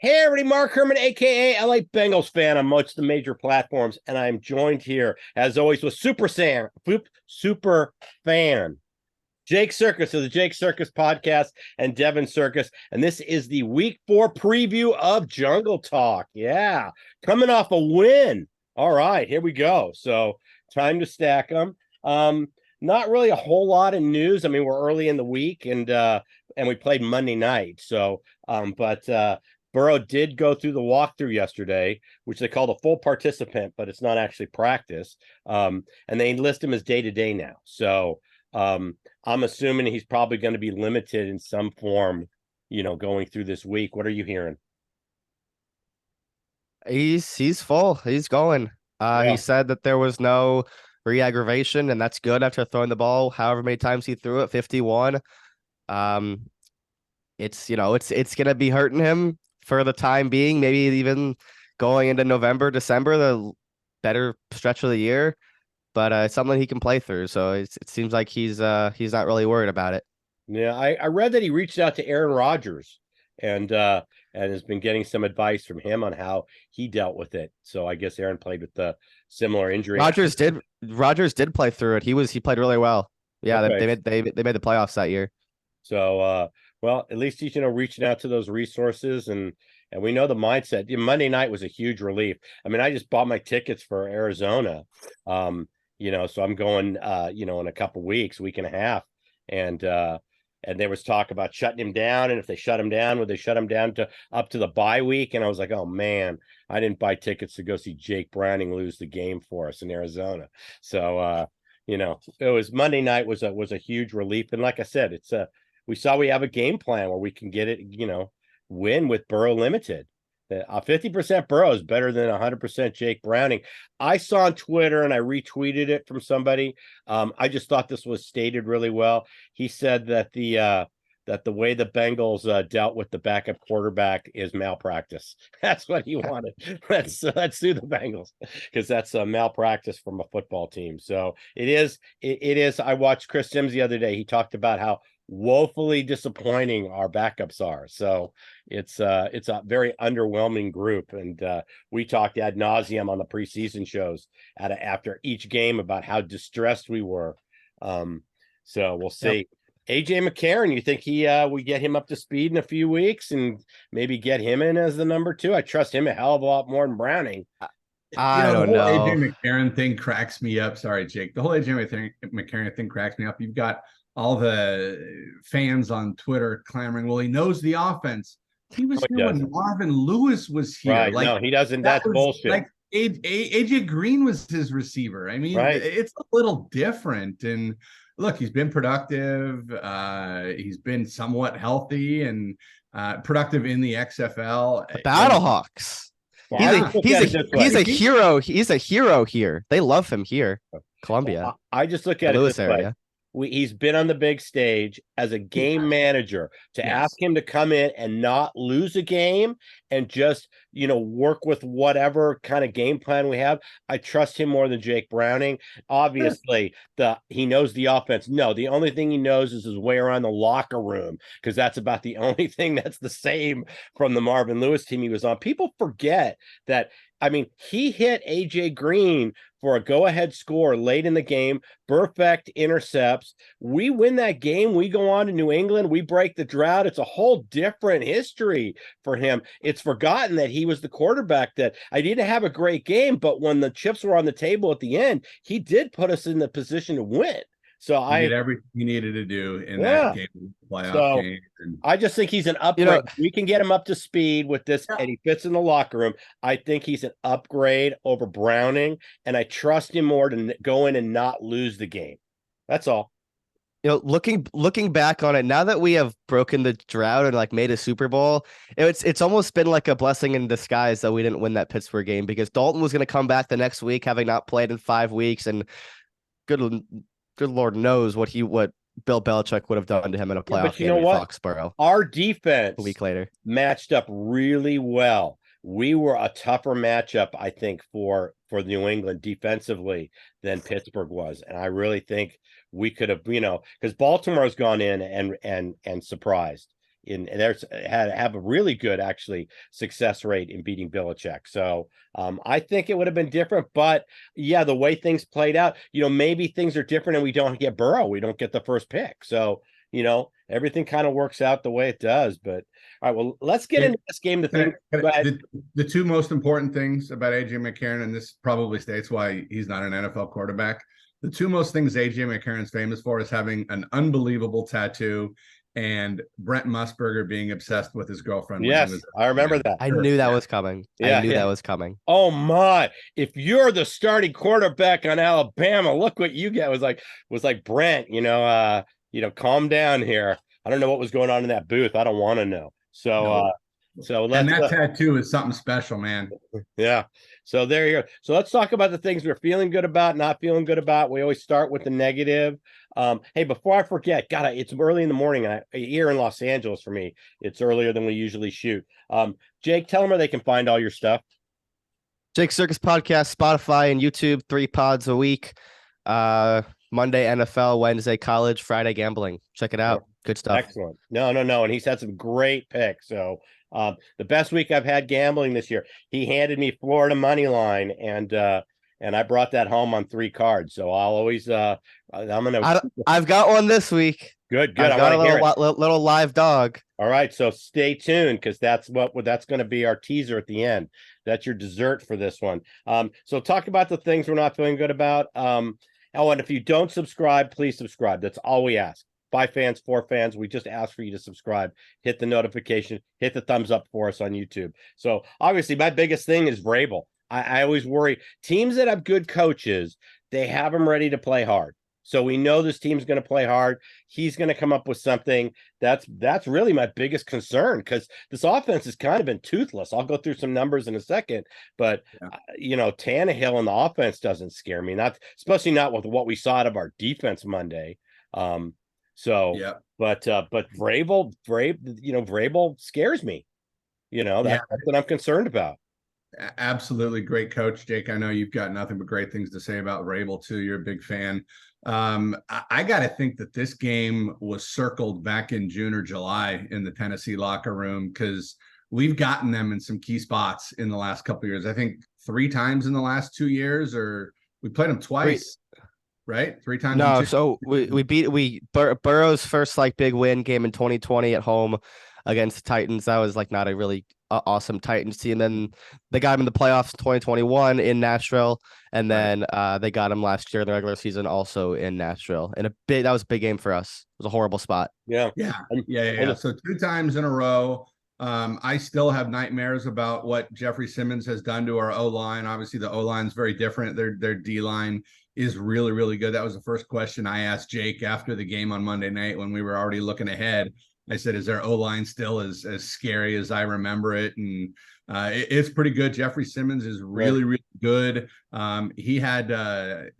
Hey, everybody, Mark Herman, a.k.a. LA Bengals fan on most of the major platforms, and I'm joined here, as always, with super fan, Jake Circus of the Jake Circus podcast and Devin Circus, and this is the Week 4 preview of Jungle Talk. Yeah, coming off a win. All right, here we go. So, time to stack them. Not really a whole lot of news. I mean, we're early in the week, and we played Monday night. So, but Burrow did go through the walkthrough yesterday, which they called a full participant, but it's not actually practice. And they list him as day-to-day now. So I'm assuming he's probably going to be limited in some form, going through this week. What are you hearing? He's full. He's going. He said that there was no re-aggravation, and that's good after throwing the ball however many times he threw it, 51. It's gonna be hurting him for the time being, maybe even going into November, December, the better stretch of the year. But it's something he can play through. So it seems like he's not really worried about it. Yeah, I read that he reached out to Aaron Rodgers and has been getting some advice from him on how he dealt with it. So I guess Aaron played with the similar injury. Rodgers did play through it. He played really well. Yeah, okay. they made the playoffs that year. So well, at least he's reaching out to those resources, and we know the mindset. Monday night was a huge relief. I mean, I just bought my tickets for Arizona. So I'm going in a couple weeks, week and a half, and there was talk about shutting him down, and if they shut him down, would they shut him down to up to the bye week? And I was like, oh man, I didn't buy tickets to go see Jake Browning lose the game for us in Arizona. So it was Monday night was a huge relief, and like I said, we have a game plan where we can get it, win with Burrow limited. 50% Burrow is better than 100% Jake Browning. I saw on Twitter and I retweeted it from somebody. I just thought this was stated really well. He said that the way the Bengals dealt with the backup quarterback is malpractice. That's what he wanted. Let's sue the Bengals because that's a malpractice from a football team. So it is. I watched Chris Sims the other day. He talked about how woefully disappointing our backups are. So it's a very underwhelming group, and we talked ad nauseum on the preseason shows after each game about how distressed we were. So we'll see. Yep. AJ McCarron, you think we get him up to speed in a few weeks and maybe get him in as the number 2? I trust him a hell of a lot more than Browning. I don't know. The whole AJ McCarron thing cracks me up. Sorry, Jake. The whole AJ McCarron thing cracks me up. You've got all the fans on Twitter clamoring, well, he knows the offense. He was here when Marvin Lewis was here. Right. No, he doesn't. That's bullshit. Like AJ Green was his receiver. I mean, It's a little different. And look, he's been productive. He's been somewhat healthy and productive in the XFL. The Battlehawks. He's a hero. He's a hero here. They love him here. Columbia. I just look at Lewis it this area. way. He's been on the big stage as a game manager. To ask him to come in and not lose a game and just, work with whatever kind of game plan we have. I trust him more than Jake Browning. Obviously, he knows the offense. No, the only thing he knows is his way around the locker room, because that's about the only thing that's the same from the Marvin Lewis team he was on. People forget that. I mean, he hit AJ Green for a go-ahead score late in the game. Perfect intercepts. We win that game. We go on to New England. We break the drought. It's a whole different history for him. It's forgotten that he was the quarterback that I didn't have a great game, but when the chips were on the table at the end, he did put us in the position to win. So he did everything he needed to do in that game, playoff game. I just think he's an upgrade. We can get him up to speed with this, and he fits in the locker room. I think he's an upgrade over Browning, and I trust him more to go in and not lose the game. That's all. Looking back on it, now that we have broken the drought and made a Super Bowl, it's almost been like a blessing in disguise that we didn't win that Pittsburgh game, because Dalton was going to come back the next week, having not played in 5 weeks, and good Lord knows what Bill Belichick would have done to him in a playoff game in Foxborough. Our defense a week later matched up really well. We were a tougher matchup, I think, for New England defensively than Pittsburgh was. And I really think we could have, because Baltimore's gone in and surprised. and there's have a really good actually success rate in beating Belichick. So I think it would have been different, but yeah, the way things played out, maybe things are different and we don't get Burrow, we don't get the first pick. So, everything kind of works out the way it does. But all right, well, let's get into this game. The two most important things about AJ McCarron, and this probably states why he's not an NFL quarterback. The two most things AJ McCarron's famous for is having an unbelievable tattoo and Brent Musburger being obsessed with his girlfriend. Yes, I remember that. I knew that was coming. I knew that was coming. Oh my! If you're the starting quarterback on Alabama, look what you get. Was like Brent. Calm down here. I don't know what was going on in that booth. I don't want to know. So and that tattoo is something special, man. Yeah. So there you go. So let's talk about the things we're feeling good about, not feeling good about. We always start with the negative. Hey, before I forget, it's early in the morning here in Los Angeles for me. It's earlier than we usually shoot. Jake, tell them where they can find all your stuff. Jake Circus Podcast, Spotify and YouTube, 3 pods a week. Monday NFL, Wednesday college, Friday gambling. Check it out. Good stuff. Excellent. No. And he's had some great picks. So the best week I've had gambling this year. He handed me Florida money line, and I brought that home on 3 cards. So I'll always I've got one this week. Good. I got a little live dog. All right, so stay tuned because that's going to be our teaser at the end. That's your dessert for this one. So talk about the things we're not feeling good about. And if you don't subscribe, please subscribe. That's all we ask. 5 fans, 4 fans, we just ask for you to subscribe, hit the notification, hit the thumbs up for us on YouTube. So obviously my biggest thing is Vrabel. I always worry teams that have good coaches, they have them ready to play hard. So we know this team's going to play hard. He's going to come up with something. That's really my biggest concern because this offense has kind of been toothless. I'll go through some numbers in a second, but Tannehill and the offense doesn't scare me, especially not with what we saw out of our defense Monday. But Vrabel scares me. That's what I'm concerned about. Absolutely great coach, Jake. I know you've got nothing but great things to say about Vrabel too. You're a big fan. I got to think that this game was circled back in June or July in the Tennessee locker room because we've gotten them in some key spots in the last couple of years. I think 3 times in the last 2 years, or we played them twice. Right? 3 times. No, so we beat Burrow's first big win game in 2020 at home against the Titans. That was not a really awesome Titans team. Then they got him in the playoffs in 2021 in Nashville, and then they got him last year in the regular season also in Nashville. And that was a big game for us. It was a horrible spot. Yeah. So 2 times in a row. I still have nightmares about what Jeffrey Simmons has done to our O-line. Obviously, the O-line is very different. Their D-line is really, really good. That was the first question I asked Jake after the game on Monday night when we were already looking ahead. I said, is their O-line still as scary as I remember it? And it's pretty good. Jeffrey Simmons is really, really good. He had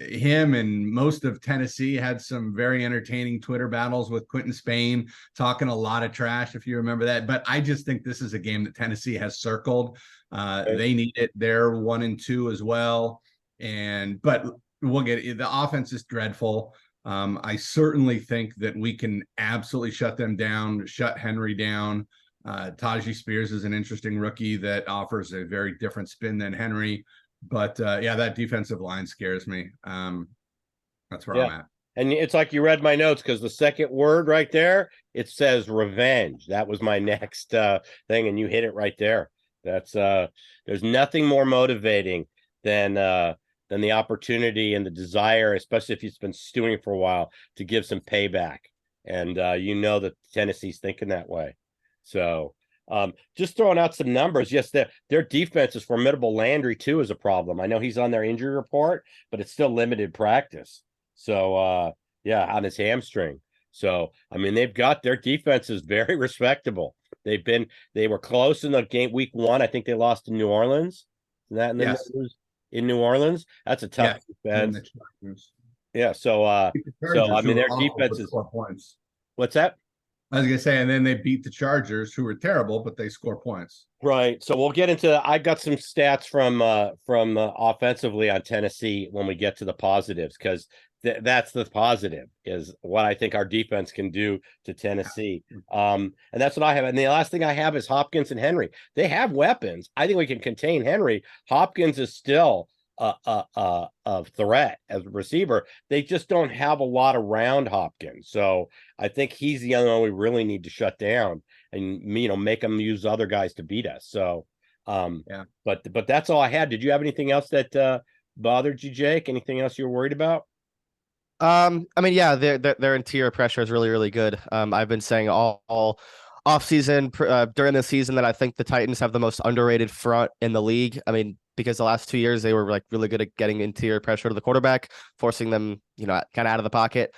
him and most of Tennessee had some very entertaining Twitter battles with Quentin Spain, talking a lot of trash, if you remember that. But I just think this is a game that Tennessee has circled. They need it. They're 1-2 as well. But we'll get it. The offense is dreadful. I certainly think that we can absolutely shut them down, shut Henry down. Tajee Spears is an interesting rookie that offers a very different spin than Henry. But that defensive line scares me. That's where I'm at. And it's like you read my notes because the second word right there, it says revenge. That was my next thing, and you hit it right there. That's there's nothing more motivating than the opportunity and the desire, especially if you've been stewing for a while, to give some payback. And that Tennessee's thinking that way. So just throwing out some numbers. Yes, their defense is formidable. Landry, too, is a problem. I know he's on their injury report, but it's still limited practice. So, on his hamstring. So, they've got their defense is very respectable. They were close in the game week 1. I think they lost to New Orleans. In New Orleans, that's a tough defense. Yeah, so their defense is 4 points. What's that? I was gonna say, and then they beat the Chargers, who were terrible, but they score points. Right. So we'll get into. I got some stats from offensively on Tennessee when we get to the positives because that's the positive, is what I think our defense can do to Tennessee. And that's what I have. And the last thing I have is Hopkins and Henry. They have weapons. I think we can contain Henry. Hopkins is still a threat as a receiver. They just don't have a lot around Hopkins. So I think he's the only one we really need to shut down and, make them use other guys to beat us. So, but that's all I had. Did you have anything else that bothered you, Jake? Anything else you were worried about? I mean, yeah, their interior pressure is really, really good. I've been saying all off season during the season that I think the Titans have the most underrated front in the league. I mean, because the last 2 years they were like really good at getting interior pressure to the quarterback, forcing them, kind of out of the pocket.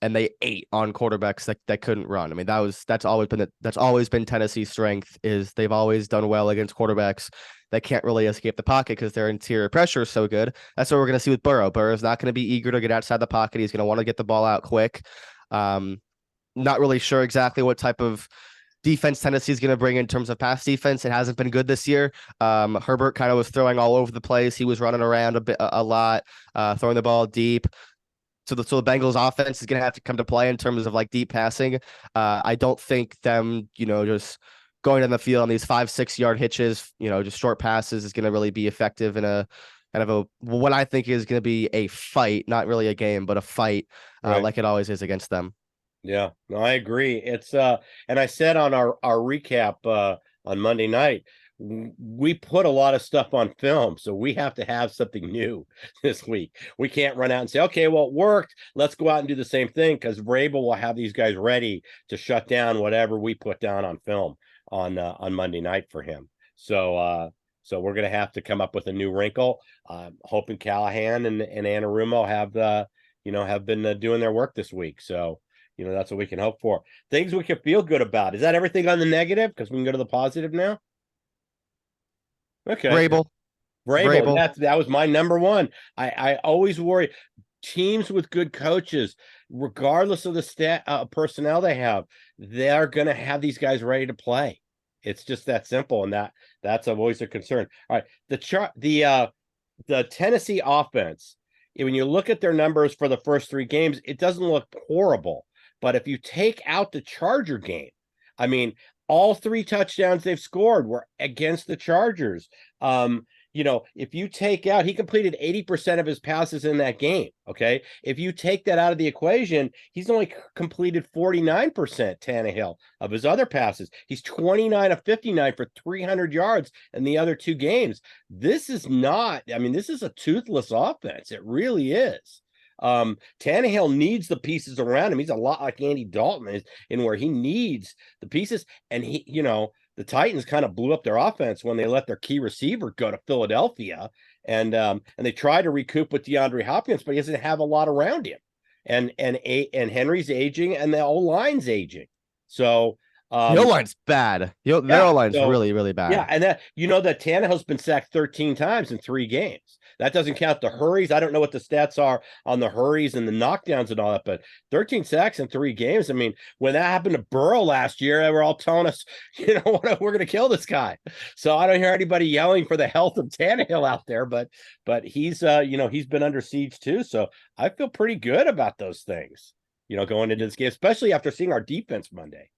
And they ate on quarterbacks that couldn't run. I mean, that's always been Tennessee's strength, is they've always done well against quarterbacks that can't really escape the pocket because their interior pressure is so good. That's what we're going to see with Burrow. Burrow's not going to be eager to get outside the pocket. He's going to want to get the ball out quick. Not really sure exactly what type of defense Tennessee is going to bring in terms of pass defense. It hasn't been good this year. Herbert kind of was throwing all over the place. He was running around a lot, throwing the ball deep. So the Bengals offense is going to have to come to play in terms of like deep passing. I don't think them, just going down the field on these 5-6 yard hitches, just short passes is going to really be effective in a kind of what I think is going to be a fight, not really a game, but a fight, Right. like it always is against them. Yeah, no, I agree. It's and I said on our recap on Monday night, we put a lot of stuff on film, so we have to have something new this week. We can't run out and say, okay, well, it worked, let's go out and do the same thing, because Vrabel will have these guys ready to shut down whatever we put down on film on Monday night for him. So we're gonna have to come up with a new wrinkle. Hoping Callahan and Anarumo have been doing their work this week. So that's what we can hope for. Things we can feel good about. Is that everything on the negative? Because we can go to the positive now. Okay. Vrabel. That was my number one. I always worry. Teams with good coaches, regardless of the personnel they have, they're going to have these guys ready to play. It's just that simple, and that's always a concern. All right, the Tennessee offense. When you look at their numbers for the first 3 games, it doesn't look horrible. But if you take out the Charger game, I mean, all 3 touchdowns they've scored were against the Chargers. If you take out, he completed 80% of his passes in that game. Okay. If you take that out of the equation, he's only completed 49%, Tannehill, of his other passes. He's 29 of 59 for 300 yards in the other 2 games. This is a toothless offense. It really is. Tannehill needs the pieces around him. He's a lot like Andy Dalton in where he needs the pieces. And the Titans kind of blew up their offense when they let their key receiver go to Philadelphia, and they tried to recoup with DeAndre Hopkins, but he doesn't have a lot around him. And Henry's aging, and the O-line's aging. So the O-line's bad. Their O-line's really, really bad. Yeah, and that Tannehill's been sacked 13 times in 3 games. That doesn't count the hurries. I don't know what the stats are on the hurries and the knockdowns and all that, but 13 sacks in 3 games. I mean, when that happened to Burrow last year, they were all telling us, we're going to kill this guy. So I don't hear anybody yelling for the health of Tannehill out there, but he's he's been under siege too. So I feel pretty good about those things, going into this game, especially after seeing our defense Monday.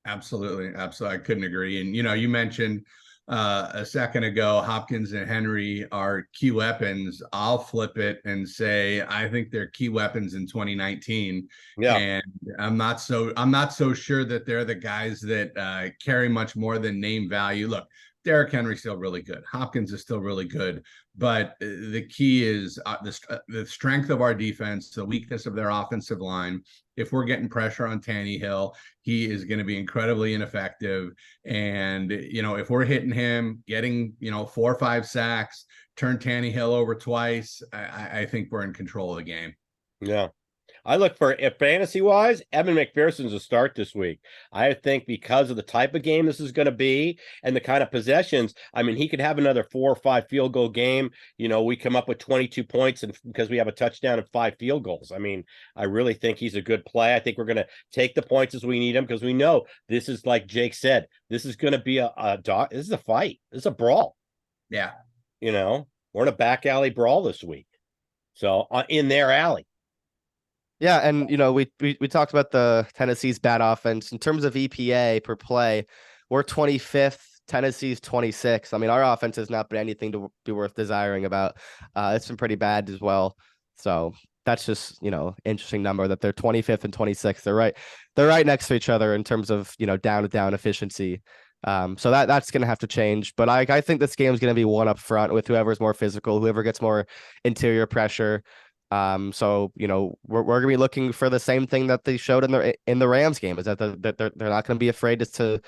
Absolutely. I couldn't agree. And, you mentioned a second ago, Hopkins and Henry are key weapons. I'll flip it and say, I think they're key weapons in 2019. Yeah. And I'm not so sure that they're the guys that carry much more than name value. Look, Derrick Henry's still really good. Hopkins is still really good. But the key is the strength of our defense, the weakness of their offensive line. If we're getting pressure on Tannehill, he is going to be incredibly ineffective. And, if we're hitting him, getting, 4 or 5 sacks, turn Tannehill over twice, I think we're in control of the game. Yeah. I look for, if fantasy-wise, Evan McPherson's a start this week. I think because of the type of game this is going to be and the kind of possessions, I mean, he could have another 4 or 5 field goal game. We come up with 22 points and because we have a touchdown and 5 field goals. I mean, I really think he's a good play. I think we're going to take the points as we need them because we know this is, like Jake said, this is going to be this is a fight. This is a brawl. Yeah. We're in a back alley brawl this week. So in their alley. Yeah, and we talked about the Tennessee's bad offense in terms of EPA per play. We're 25th. Tennessee's 26th. I mean, our offense has not been anything to be worth desiring about. It's been pretty bad as well. So that's just interesting number that they're 25th and 26th. They're right next to each other in terms of down to down efficiency. So that's gonna have to change. But I think this game is gonna be one up front with whoever's more physical, whoever gets more interior pressure. So we're gonna be looking for the same thing that they showed in the Rams game, is that they're not gonna be afraid to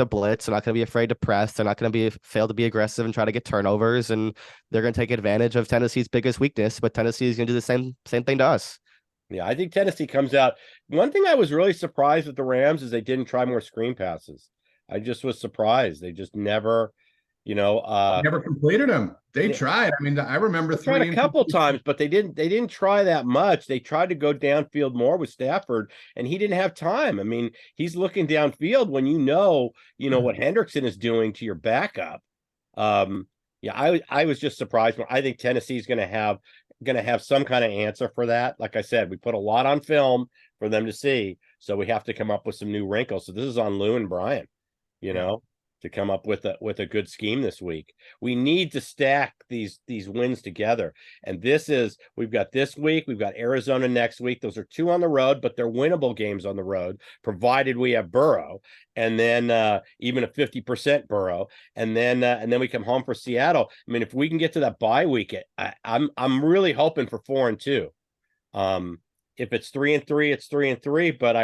blitz. They're not gonna be afraid to press. They're not gonna fail to be aggressive and try to get turnovers, and they're gonna take advantage of Tennessee's biggest weakness. But Tennessee is gonna do the same thing to us. Yeah, I think Tennessee comes out. One thing I was really surprised with the Rams is they didn't try more screen passes. I just was surprised. They just never, never completed them. They tried. I mean, I remember tried a couple times, but they didn't try that much. They tried to go downfield more with Stafford, and he didn't have time. I mean, he's looking downfield when what Hendrickson is doing to your backup. Yeah, I was just surprised. I think Tennessee's going to have some kind of answer for that. Like I said, we put a lot on film for them to see, so we have to come up with some new wrinkles. So this is on Lou and Brian, to come up with a good scheme this week. We need to stack these wins together. And we've got this week, we've got Arizona next week. Those are 2 on the road, but they're winnable games on the road, provided we have Burrow, and then even a 50% Burrow, and then we come home for Seattle. I mean, if we can get to that bye week, I'm really hoping for 4-2. If it's 3-3, it's 3-3, but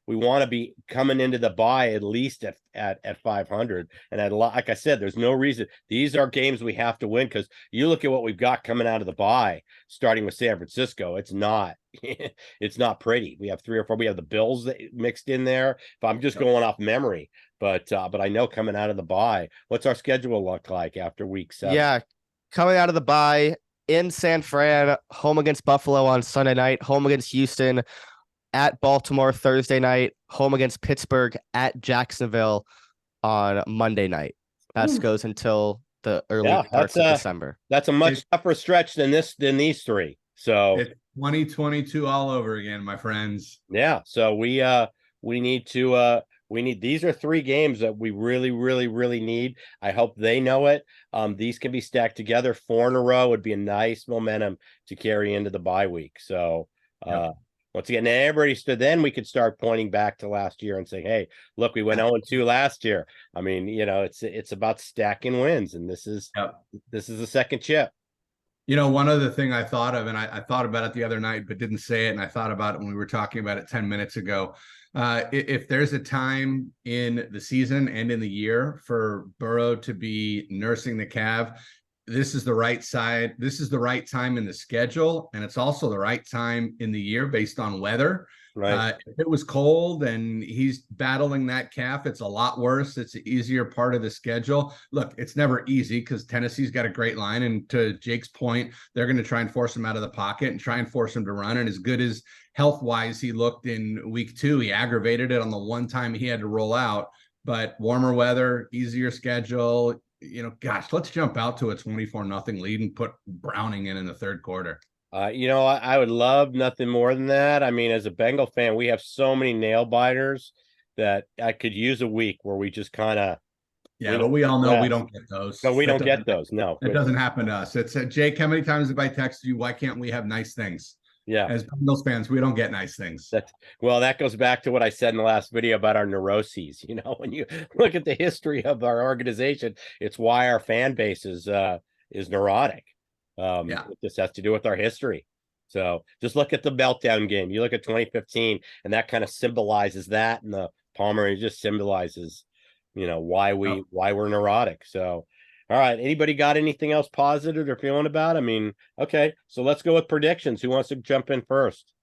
we want to be coming into the bye at least at 500. And like I said, there's no reason. These are games we have to win, because you look at what we've got coming out of the bye, starting with San Francisco. It's not pretty. We have 3 or 4. We have the Bills mixed in there. If I'm just going off memory, but I know coming out of the bye, what's our schedule look like after week 7? Yeah, coming out of the bye, in San Fran, home against Buffalo on Sunday night, home against Houston, at Baltimore Thursday night, home against Pittsburgh, at Jacksonville on Monday night. That goes until the early parts of December. That's a much tougher stretch than these 3. So it's 2022 all over again, my friends. Yeah. So we need to these are 3 games that we really, really, really need. I hope they know it. These can be stacked together. 4 in a row would be a nice momentum to carry into the bye week. So once again, then we could start pointing back to last year and say, hey, look, we went 0-2 last year. I mean, it's about stacking wins, and this is the second chip. One other thing I thought of, and I thought about it the other night, but didn't say it, and I thought about it when we were talking about it 10 minutes ago. If there's a time in the season and in the year for Burrow to be nursing the calf, this is the right side. This is the right time in the schedule, and it's also the right time in the year based on weather. Right. If it was cold and he's battling that calf, it's a lot worse. It's an easier part of the schedule. Look, it's never easy because Tennessee's got a great line. And to Jake's point, they're going to try and force him out of the pocket and try and force him to run. And as good as health-wise he looked in week 2, he aggravated it on the one time he had to roll out. But warmer weather, easier schedule. Gosh, let's jump out to a 24-0 lead and put Browning in the third quarter. I would love nothing more than that. I mean, as a Bengal fan, we have so many nail biters that I could use a week where we just kind of. Yeah, but we all know we don't get those. No, we don't get those. No, it doesn't happen to us. It's Jake. How many times have I texted you? Why can't we have nice things? Yeah, as Bengals fans, we don't get nice things. That goes back to what I said in the last video about our neuroses. When you look at the history of our organization, it's why our fan base is neurotic. This has to do with our history. So just look at the meltdown game. You look at 2015, and that kind of symbolizes that, and the Palmer, it just symbolizes, why we're neurotic. So, all right, anybody got anything else positive they're feeling about? I mean, okay, so let's go with predictions. Who wants to jump in first?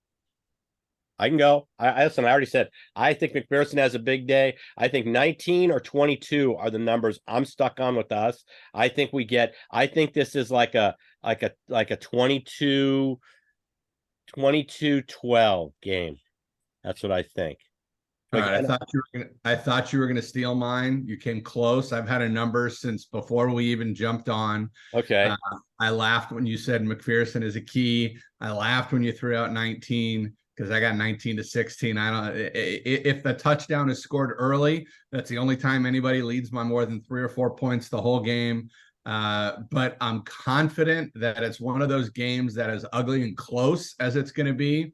I can go. I already said I think McPherson has a big day. I think 19 or 22 are the numbers I'm stuck on with us. I think this is like a 22-12 game. That's what I think. All right, I thought you were gonna steal mine. You came close. I've had a number since before we even jumped on. Okay. I laughed when you said McPherson is a key. I laughed when you threw out 19 because I got 19 to 16. I don't. If the touchdown is scored early, that's the only time anybody leads by more than 3 or 4 points the whole game. But I'm confident that it's one of those games that is ugly and close as it's going to be.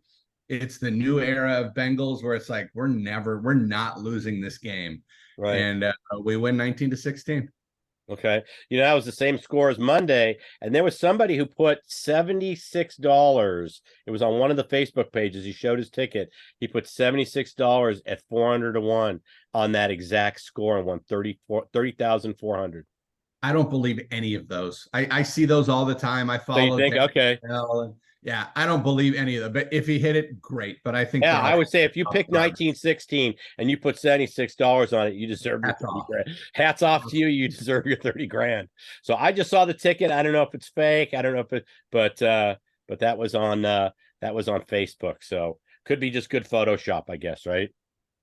It's the new era of Bengals where it's like we're not losing this game, Right. And we win 19 to 16. Okay. That was the same score as Monday. And there was somebody who put $76. It was on one of the Facebook pages. He showed his ticket. He put $76 at 400 to 1 on that exact score and won 30,400. I don't believe any of those. I see those all the time. I follow. So you think, okay. Yeah, I don't believe any of them. But if he hit it, great. But I think I would say if you pick 1916 and you put $76 on it, you deserve your 30 grand. Hats off to you. You deserve your 30 grand. So I just saw the ticket. I don't know if it's fake. I don't know if it, but that was on Facebook. So could be just good Photoshop, I guess, right?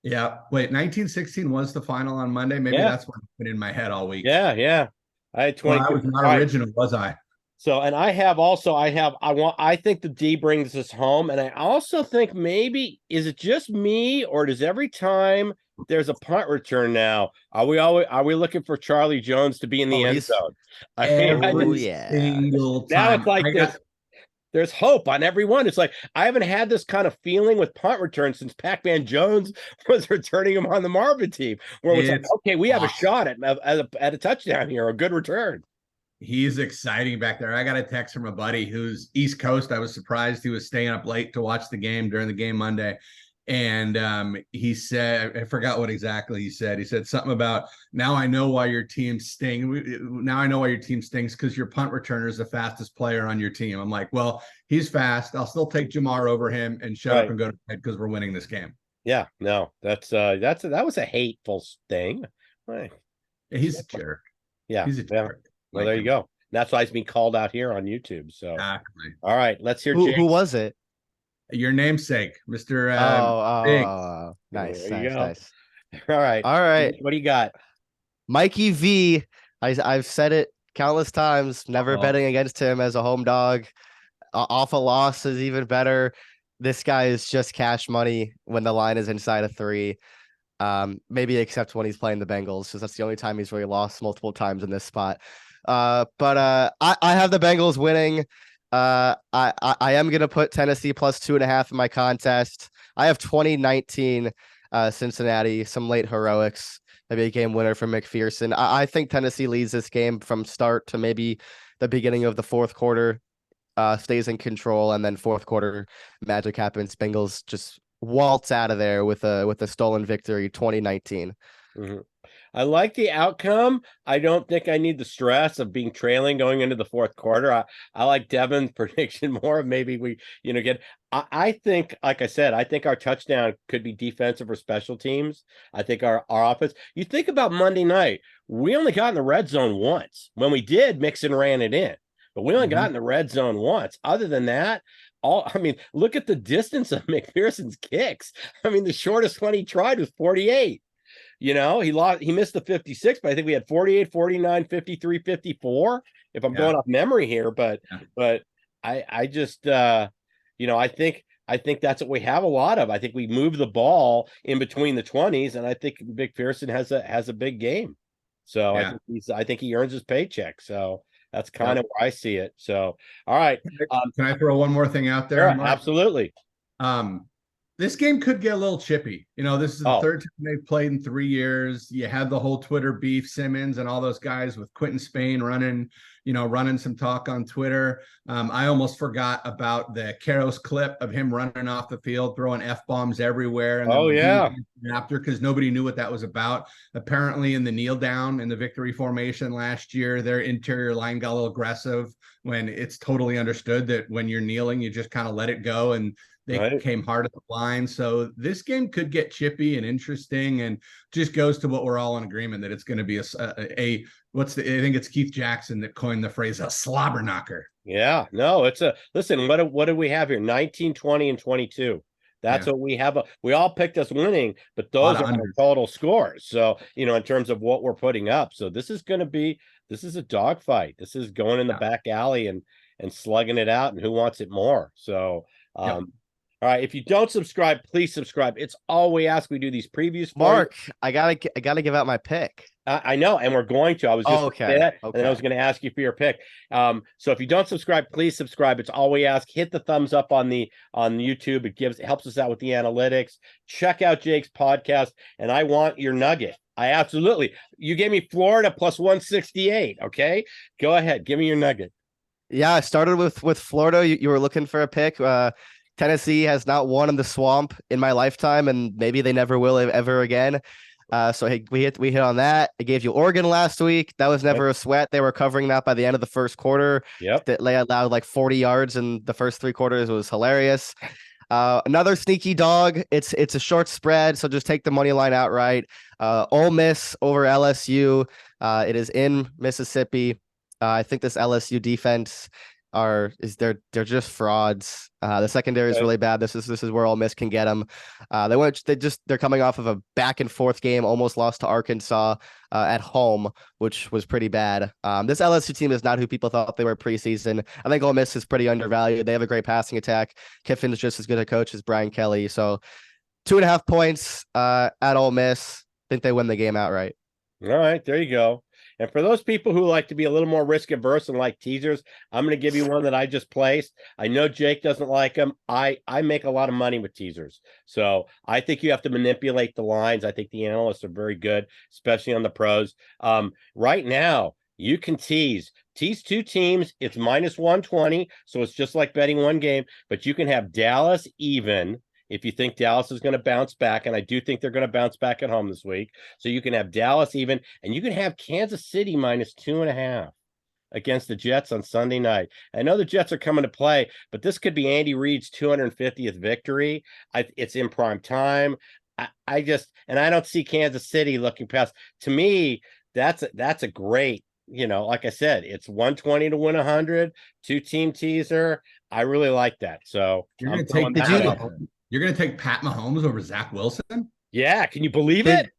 Yeah. Wait, 1916 was the final on Monday. Maybe that's what's been in my head all week. Yeah. I had 20. I was not original, was I? So, and I think the D brings us home. And I also think maybe, is it just me or does every time there's a punt return now, are we looking for Charlie Jones to be in the end zone? Every single time. Now it's like there's hope on every one. It's like, I haven't had this kind of feeling with punt returns since Pac-Man Jones was returning him on the Marvin team, where it's like, okay, we have a shot at a touchdown here, a good return. He's exciting back there. I got a text from a buddy who's East Coast. I was surprised he was staying up late to watch the game during the game Monday. And he said, I forgot what exactly he said. He said something about, now I know why your team stings. Now I know why your team stings, because your punt returner is the fastest player on your team. I'm like, well, he's fast. I'll still take Jamar over him and shut up and go to bed because we're winning this game. Yeah, no, that was a hateful thing. Right. He's a jerk. Yeah, he's a jerk. Well, there you go. That's why he's being called out here on YouTube. So, exactly. All right, let's hear. Who was it? Your namesake, Mr. Nice. All right. What do you got? Mikey V. I've said it countless times. Never betting against him as a home dog. Off a loss is even better. This guy is just cash money when the line is inside of 3. Maybe except when he's playing the Bengals, because that's the only time he's really lost multiple times in this spot. But I have the Bengals winning. I am going to put Tennessee plus 2.5 in my contest. I have 2019 Cincinnati, some late heroics, maybe a game winner for McPherson. I think Tennessee leads this game from start to maybe the beginning of the fourth quarter, stays in control, and then fourth quarter magic happens. Bengals just waltz out of there with a stolen victory, 2019. Mm-hmm. I like the outcome. I don't think I need the stress of being trailing going into the fourth quarter. I like Devin's prediction more. Maybe we, get. I think, like I said, I think our touchdown could be defensive or special teams. I think our offense. You think about Monday night, we only got in the red zone once. When we did, Mixon ran it in, but we only got in the red zone once. Other than that, look at the distance of McPherson's kicks. The shortest one he tried was 48. He missed the 56, but I think we had 48, 49, 53, 54, if I'm going off memory here. But I just, I think that's what we have a lot of. I think we move the ball in between the 20s, and I think McPherson has a big game. So I think he earns his paycheck. So that's kind of where I see it. So, all right. Can I throw one more thing out there? Sure, absolutely. This game could get a little chippy. This is the third time they've played in 3 years. You had the whole Twitter beef, Simmons and all those guys with Quentin Spain running some talk on Twitter. I almost forgot about the Karros clip of him running off the field, throwing F-bombs everywhere. And after, because nobody knew what that was about. Apparently in the kneel down in the victory formation last year, their interior line got a little aggressive when it's totally understood that when you're kneeling, you just kind of let it go. And they came hard at the line. So this game could get chippy and interesting, and just goes to what we're all in agreement that it's going to be I think it's Keith Jackson that coined the phrase a slobber knocker. Yeah, no, listen, what do we have here? 19, 20, and 22. That's what we have. We all picked us winning, but those are our total scores. So, in terms of what we're putting up. So this is a dogfight. This is going in the back alley and slugging it out, and who wants it more. So, all right. If you don't subscribe, please subscribe. It's all we ask. We do these previews. Mark, I gotta give out my pick. I know, and we're going to. I was just okay. That, and then I was going to ask you for your pick. So if you don't subscribe, please subscribe. It's all we ask. Hit the thumbs up on YouTube. It helps us out with the analytics. Check out Jake's podcast, and I want your nugget. You gave me Florida plus 168. Okay, go ahead, give me your nugget. Yeah, I started with Florida. You were looking for a pick. Tennessee has not won in the swamp in my lifetime, and maybe they never will ever again. So we hit on that. I gave you Oregon last week. That was never a sweat. They were covering that by the end of the first quarter. Yep. They allowed like 40 yards in the first 3 quarters. It was hilarious. Another sneaky dog. It's a short spread, so just take the money line outright. Ole Miss over LSU. It is in Mississippi. I think this LSU defense they're just frauds. The secondary is really bad. This is where Ole Miss can get them. They're coming off of a back and forth game, almost lost to Arkansas at home, which was pretty bad. This LSU team is not who people thought they were preseason. I think Ole Miss is pretty undervalued. They have a great passing attack. Kiffin's just as good a coach as Brian Kelly. So 2.5 points at Ole Miss. I think they win the game outright. All right, there you go. And for those people who like to be a little more risk averse and like teasers, I'm going to give you one that I just placed. I know Jake doesn't like them. I make a lot of money with teasers. So I think you have to manipulate the lines. I think the analysts are very good, especially on the pros. Right now, you can tease 2 teams. It's minus 120. So it's just like betting one game, but you can have Dallas even if you think Dallas is going to bounce back, and I do think they're going to bounce back at home this week. So you can have Dallas even, and you can have Kansas City minus 2.5 against the Jets on Sunday night. I know the Jets are coming to play, but this could be Andy Reid's 250th victory. It's in prime time. I don't see Kansas City looking past. To me, that's a great, like I said, it's 120 to win 100, 2-team teaser. I really like that. So you're going to take Pat Mahomes over Zach Wilson? Yeah. Can you believe it?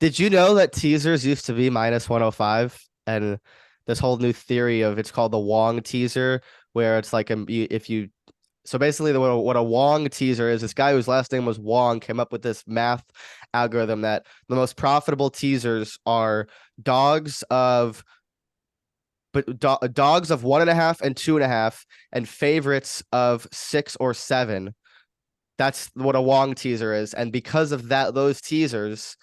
Did you know that teasers used to be minus 105? And this whole new theory of it's called the Wong teaser, where it's like so basically what a Wong teaser is, this guy whose last name was Wong came up with this math algorithm that the most profitable teasers are dogs of 1.5 and 2.5 and favorites of 6 or 7. That's what a Wong teaser is. And because of that, those teasers,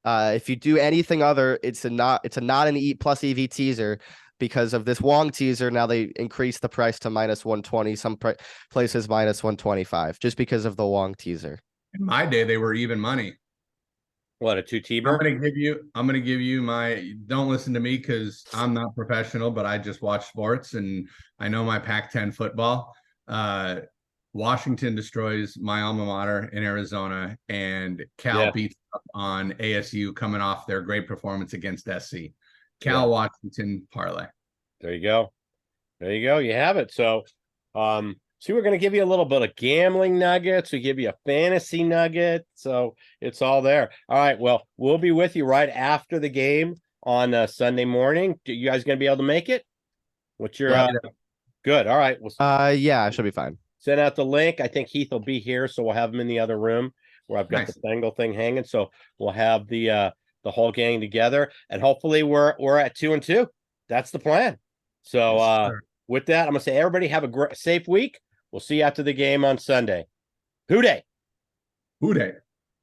if you do anything other, it's not an E plus EV teaser. Because of this Wong teaser, now they increase the price to minus 120, some places minus 125, just because of the Wong teaser. In my day, they were even money. What, a 2-teamer? I'm gonna give you my, don't listen to me because I'm not professional, but I just watch sports and I know my Pac-10 football. Washington destroys my alma mater in Arizona, and Cal beats up on ASU coming off their great performance against SC. Washington parlay. There you go. You have it. So, we're going to give you a little bit of gambling nuggets. We give you a fantasy nugget. So it's all there. All right. Well, we'll be with you right after the game on Sunday morning. You guys going to be able to make it? What's your good? All right. Yeah, I should be fine. Send out the link. I think Heath will be here, so we'll have him in the other room where I've got the Bengal thing hanging. So we'll have the whole gang together, and hopefully we're at 2-2. That's the plan. So with that, I'm gonna say everybody have a safe week. We'll see you after the game on Sunday. Hoo day.